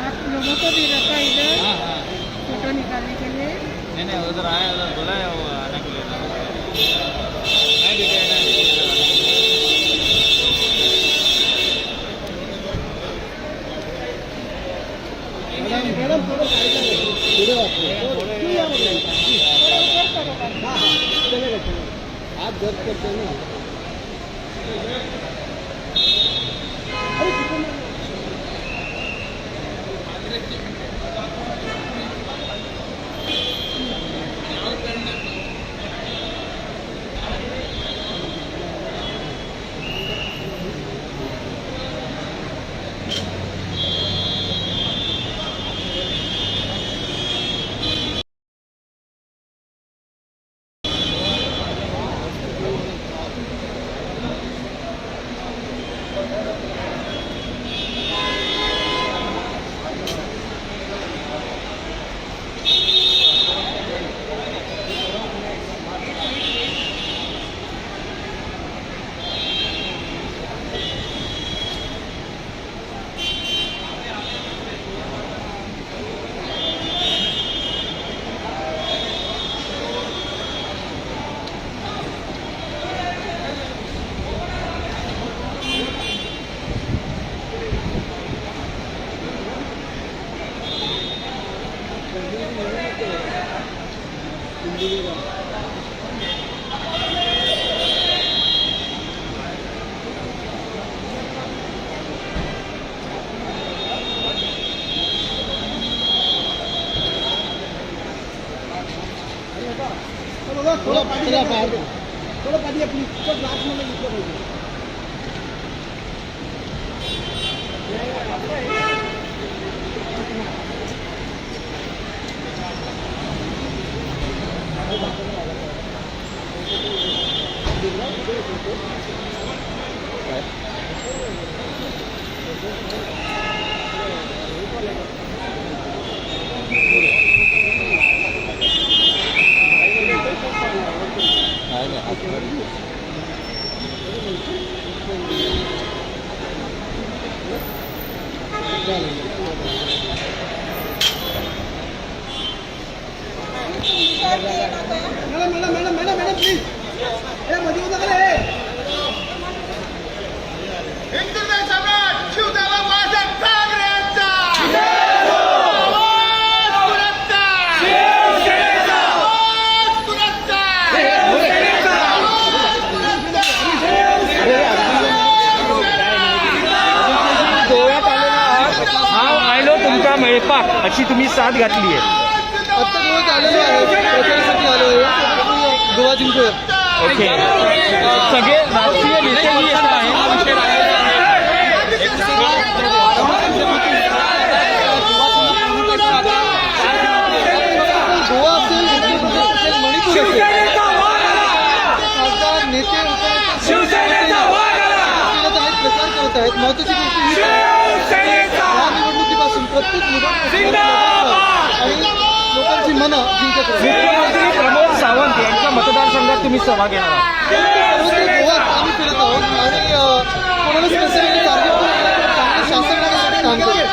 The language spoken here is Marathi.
आप लोगों को भी रखा इधर फोटो निकालने के लिए। नहीं उधर आया, उधर बोला है वो आने के लिए। नहीं दिखे ना। मैडम थोड़ा साइड में चलेगा आप जज करते हैं ना। थोड़ा बाहर थोड़ा पानी अपनी ग्लास में नीचे मैडम प्लीज मध्ये उद्या करे हिंदुत्व सम्राट शिवसेना बाळासाहेब ठाकरे यांचा गोव्यात आलेला हा आयलो तुमचा मेळपाक अशी तुम्ही साथ घातली आहे. आता गोव्यात आलेलो आहे प्रचारासाठी आलो आहे गोवा जिंकूया. ओके सगळे राष्ट्रीय नेतेही येत आहेत. गोवा असेल मणिपूर असेल खासदार नेते प्रचार करत आहेत. महत्वाची गोष्ट या निवडणुकीपासून प्रत्येक निवडणूक आणि लोकांची मनं जिंकत मुख्यमंत्री प्रमोद सावंत यांच्या मतदारसंघात तुम्ही सभा घेणार आहात. गोव्यात आम्ही फिरत आहोत आणि कोणाला स्पेसिफिकली टार्गेट करून शासन करण्यासाठी काम करतो.